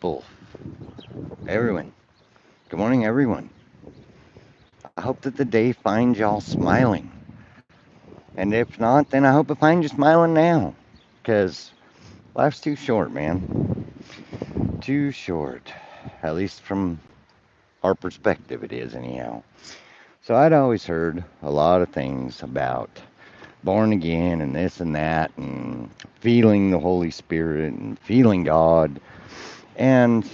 people, everyone. Good morning, everyone. I hope that the day finds y'all smiling. And if not, then I hope it finds you smiling now. Because life's too short, man. Too short. At least from our perspective, it is, anyhow. So I'd always heard a lot of things about born again and this and that, and feeling the Holy Spirit and feeling God. And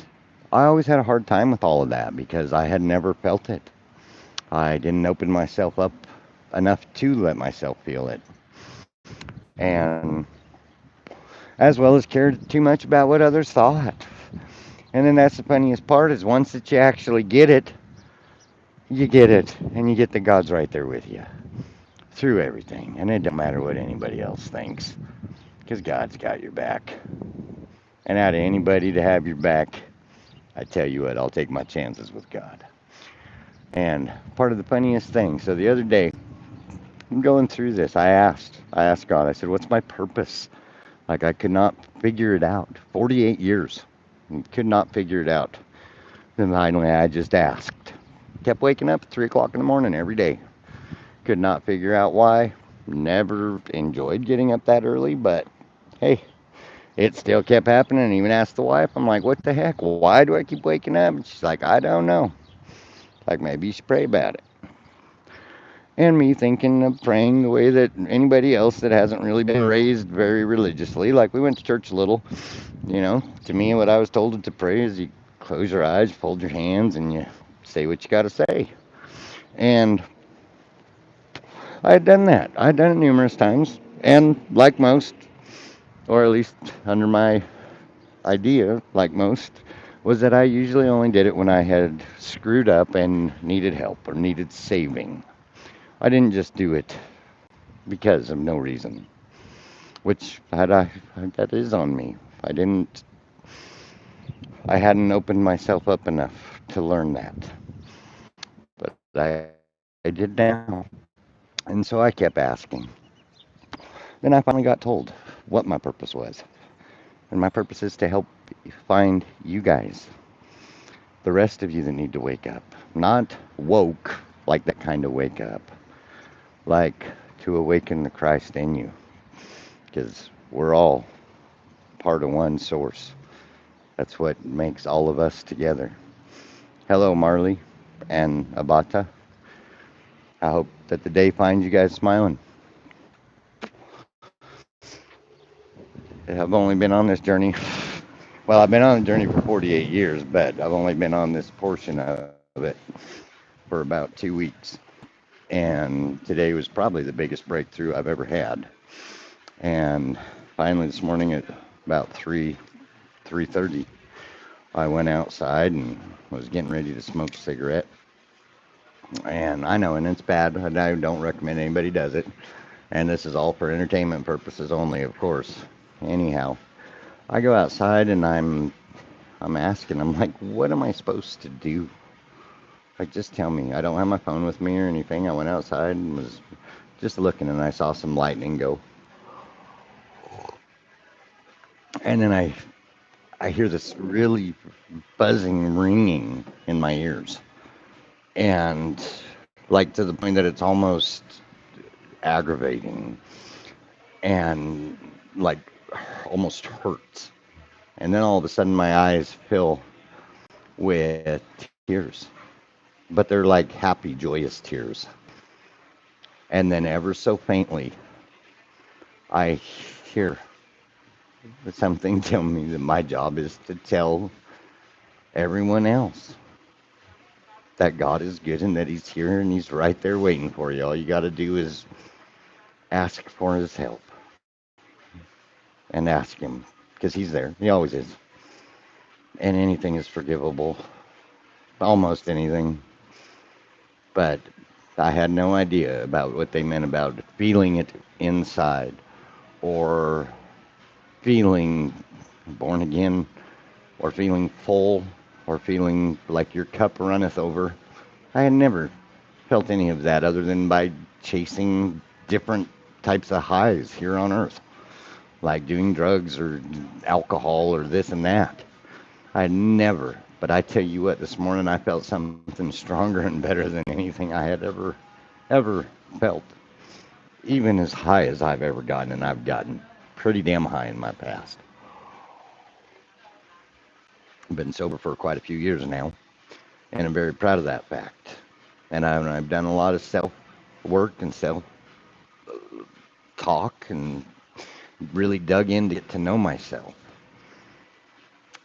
I always had a hard time with all of that because I had never felt it. I didn't open myself up enough to let myself feel it. And as well as cared too much about what others thought. And then that's the funniest part is once that you actually you get it, and you get that God's right there with you through everything. And it don't matter what anybody else thinks, because God's got your back. And out of anybody to have your back, I tell you what, I'll take my chances with God. And part of the funniest thing, so the other day, I'm going through this. I asked God, I said, what's my purpose? Like I could not figure it out. 48 years, could not figure it out. Then finally, I just asked. Kept waking up at 3 o'clock in the morning every day. Could not figure out why. Never enjoyed getting up that early, but hey, it still kept happening. And even asked the wife, I'm like, what the heck? Why do I keep waking up? And she's like, I don't know. Like maybe you should pray about it. And me thinking of praying the way that anybody else that hasn't really been raised very religiously. Like we went to church a little, to me, what I was told to pray is you close your eyes, fold your hands, and you say what you got to say. And I had done that. I had done it numerous times. And like most, or at least under my idea, like most, was that I usually only did it when I had screwed up and needed help or needed saving. I didn't just do it because of no reason, which that is on me. I didn't, I hadn't opened myself up enough to learn that. But I did now. And so I kept asking. Then I finally got told what my purpose was. And my purpose is to help find you guys, the rest of you that need to wake up. Not woke, like that kind of wake up, like to awaken the Christ in you. Because we're all part of one source. That's what makes all of us together. Hello, Marley and Abata. I hope that the day finds you guys smiling. I've only been on this journey. Well, I've been on the journey for 48 years, but I've only been on this portion of it for about 2 weeks. And today was probably the biggest breakthrough I've ever had. And finally, this morning at about 3:30, I went outside and was getting ready to smoke a cigarette. And I know, and it's bad. I don't recommend anybody does it. And this is all for entertainment purposes only, of course. Anyhow, I go outside and I'm asking, I'm like, what am I supposed to do? Like, just tell me. I don't have my phone with me or anything. I went outside and was just looking, and I saw some lightning go. And then I hear this really buzzing, ringing in my ears, and like to the point that it's almost aggravating and like almost hurts. And then all of a sudden, my eyes fill with tears, but they're like happy, joyous tears. And then ever so faintly, I hear something tell me that my job is to tell everyone else that God is good and that He's here and He's right there waiting for you. All you got to do is ask for His help and ask Him because He's there. He always is. And anything is forgivable, almost anything. But I had no idea about what they meant about feeling it inside or feeling born again or feeling full or feeling like your cup runneth over. I had never felt any of that other than by chasing different types of highs here on earth, like doing drugs or alcohol or this and that. I never, but I tell you what, this morning I felt something stronger and better than anything I had ever felt, even as high as I've ever gotten, and I've gotten pretty damn high in my past. I've been sober for quite a few years now, and I'm very proud of that fact. And I've done a lot of self work and self talk and really dug in to get to know myself.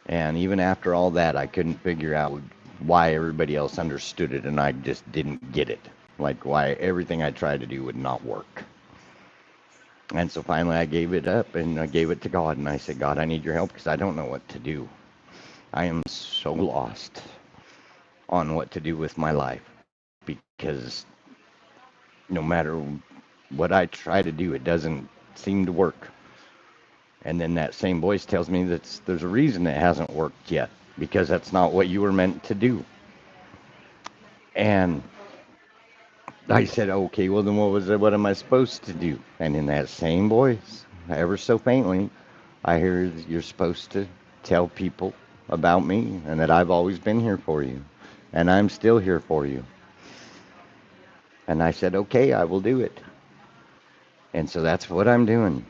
And even after all that, I couldn't figure out why everybody else understood it and I just didn't get it. Like why everything I tried to do would not work. And so finally I gave it up and I gave it to God and I said, God, I need your help because I don't know what to do. I am so lost on what to do with my life because no matter what I try to do, it doesn't seem to work. And then that same voice tells me that there's a reason it hasn't worked yet because that's not what you were meant to do. And I said, okay, well then what was it? What am I supposed to do? And in that same voice, ever so faintly, I hear you're supposed to tell people about me and that I've always been here for you and I'm still here for you. And I said, okay, I will do it. And so that's what I'm doing.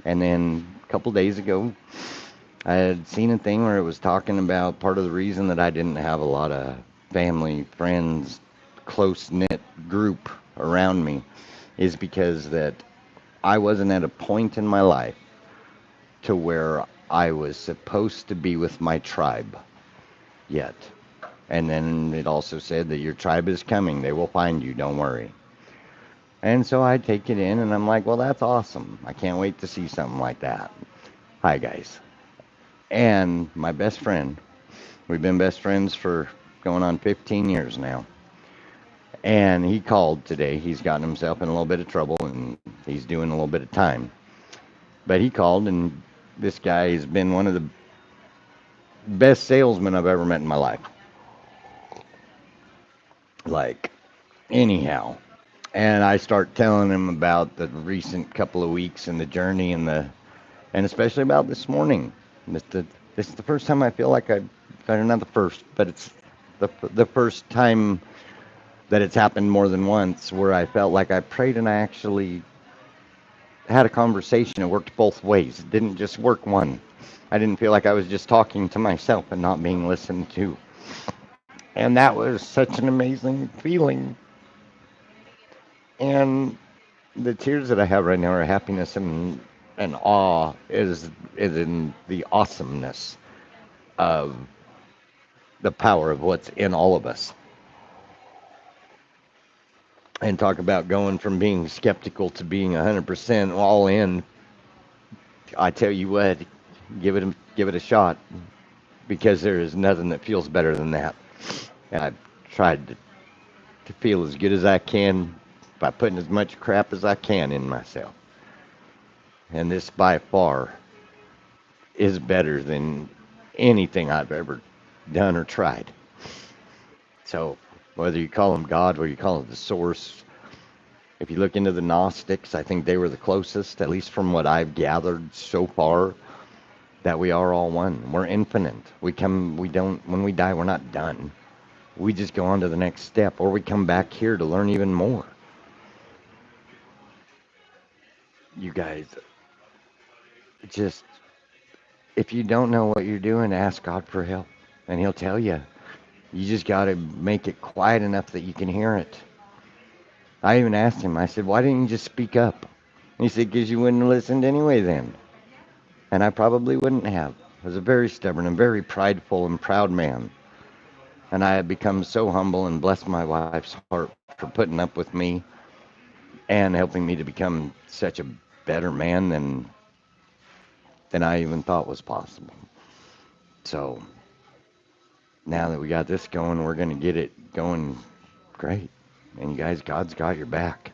And then a couple days ago, I had seen a thing where it was talking about part of the reason that I didn't have a lot of family, friends, close knit group around me is because that I wasn't at a point in my life to where I was supposed to be with my tribe yet. And then it also said that your tribe is coming. They will find you. Don't worry. And so I take it in and I'm like, well, that's awesome. I can't wait to see something like that. Hi, guys. And my best friend, we've been best friends for going on 15 years now. And he called today. He's gotten himself in a little bit of trouble and he's doing a little bit of time. But he called, and this guy has been one of the best salesmen I've ever met in my life. Like, anyhow. And I start telling him about the recent couple of weeks and the journey and especially about this morning. This, the, this is the first time I feel like not the first, but it's the first time that it's happened more than once where I felt like I prayed and I actually had a conversation. It worked both ways. It didn't just work one. I didn't feel like I was just talking to myself and not being listened to. And that was such an amazing feeling. And the tears that I have right now are happiness and awe is in the awesomeness of the power of what's in all of us. And talk about going from being skeptical to being 100% all in. I tell you what, give it a shot because there is nothing that feels better than that. And I've tried to feel as good as I can by putting as much crap as I can in myself. And this by far is better than anything I've ever done or tried. So whether you call them God, whether you call it the source, if you look into the Gnostics, I think they were the closest, at least from what I've gathered so far, that we are all one. We're infinite. We don't, when we die, we're not done. We just go on to the next step, or we come back here to learn even more. You guys, just, if you don't know what you're doing, ask God for help, and He'll tell you. You just got to make it quiet enough that you can hear it. I even asked him, I said, why didn't you just speak up? And he said, because you wouldn't have listened anyway then. And I probably wouldn't have. I was a very stubborn and very prideful and proud man. And I have become so humble and blessed my wife's heart for putting up with me and helping me to become such a better man than I even thought was possible. So now that we got this going, we're going to get it going great. And you guys, God's got your back.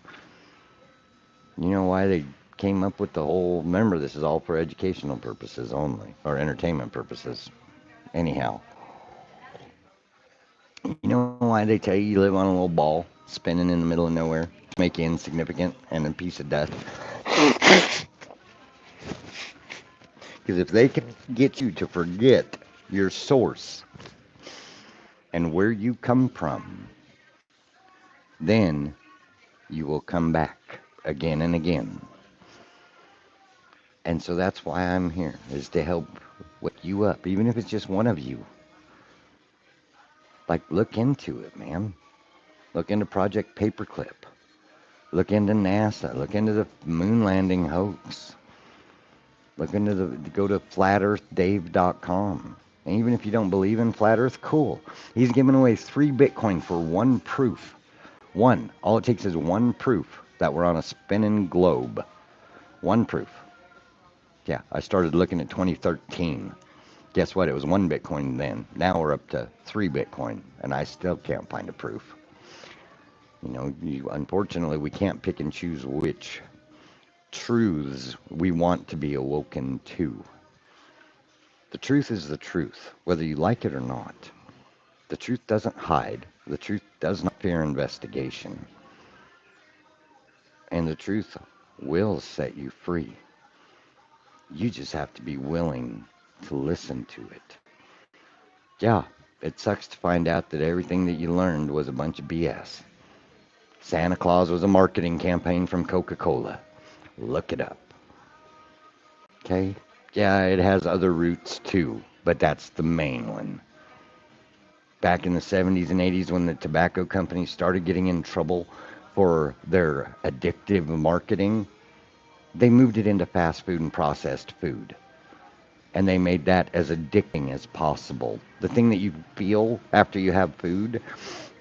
You know why they came up with the whole, remember, this is all for educational purposes only, or entertainment purposes. Anyhow, you know why they tell you you live on a little ball spinning in the middle of nowhere to make you insignificant and a piece of dust? Because if they can get you to forget your source, and where you come from, then you will come back again and again. And so that's why I'm here, is to help wake you up, even if it's just one of you. Like, look into it, man. Look into Project Paperclip. Look into NASA. Look into the moon landing hoax. Look into go to flatearthdave.com. And even if you don't believe in flat earth, cool. He's giving away 3 Bitcoin for one proof. One. All it takes is one proof that we're on a spinning globe. One proof. Yeah, I started looking at 2013. Guess what? It was 1 Bitcoin then. Now we're up to 3 Bitcoin, and I still can't find a proof. Unfortunately, we can't pick and choose which truths we want to be awoken to. The truth is the truth, whether you like it or not. The truth doesn't hide. The truth does not fear investigation. And the truth will set you free. You just have to be willing to listen to it. Yeah, it sucks to find out that everything that you learned was a bunch of BS. Santa Claus was a marketing campaign from Coca-Cola. Look it up. Okay? Yeah, it has other roots too, but that's the main one. Back in the 70s and 80s, when the tobacco companies started getting in trouble for their addictive marketing, they moved it into fast food and processed food. And they made that as addicting as possible. The thing that you feel after you have food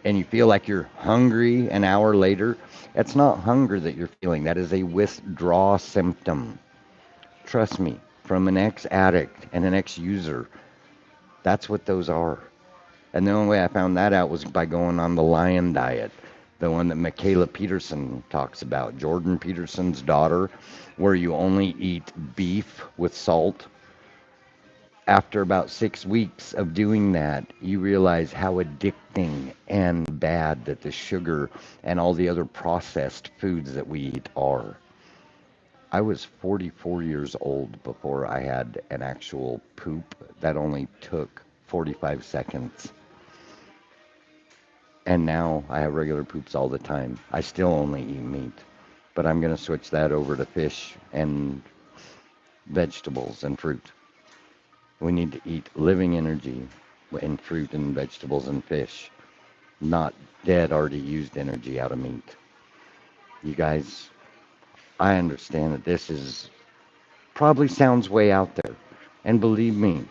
and you feel like you're hungry an hour later, that's not hunger that you're feeling. That is a withdrawal symptom. Trust me, from an ex-addict and an ex-user, that's what those are. And the only way I found that out was by going on the lion diet, the one that Michaela Peterson talks about, Jordan Peterson's daughter, where you only eat beef with salt. After about 6 weeks of doing that, you realize how addicting and bad that the sugar and all the other processed foods that we eat are. I was 44 years old before I had an actual poop that only took 45 seconds. And now I have regular poops all the time. I still only eat meat, but I'm going to switch that over to fish and vegetables and fruit. We need to eat living energy in fruit and vegetables and fish, not dead, already used energy out of meat. You guys, I understand that this is probably sounds way out there. And believe me,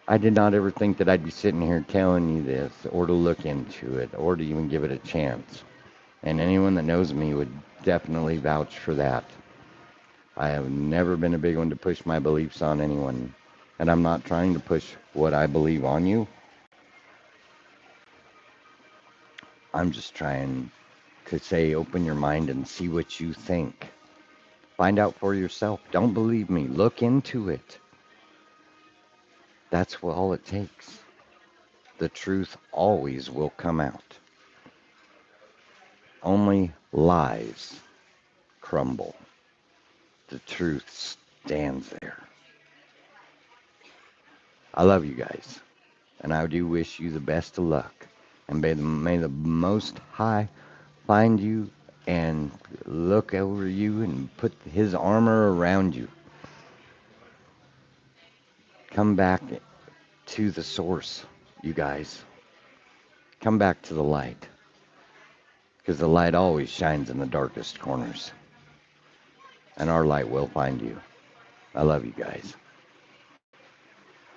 I did not ever think that I'd be sitting here telling you this or to look into it or to even give it a chance. And anyone that knows me would definitely vouch for that. I have never been a big one to push my beliefs on anyone. And I'm not trying to push what I believe on you. I'm just trying to say open your mind and see what you think. Find out for yourself. Don't believe me. Look into it. That's all it takes. The truth always will come out. Only lies crumble. The truth stands there. I love you guys, and I do wish you the best of luck. And may the Most High find you and look over you and put his armor around you. Come back to the source, you guys. Come back to the light, because the light always shines in the darkest corners. And our light will find you. I love you guys.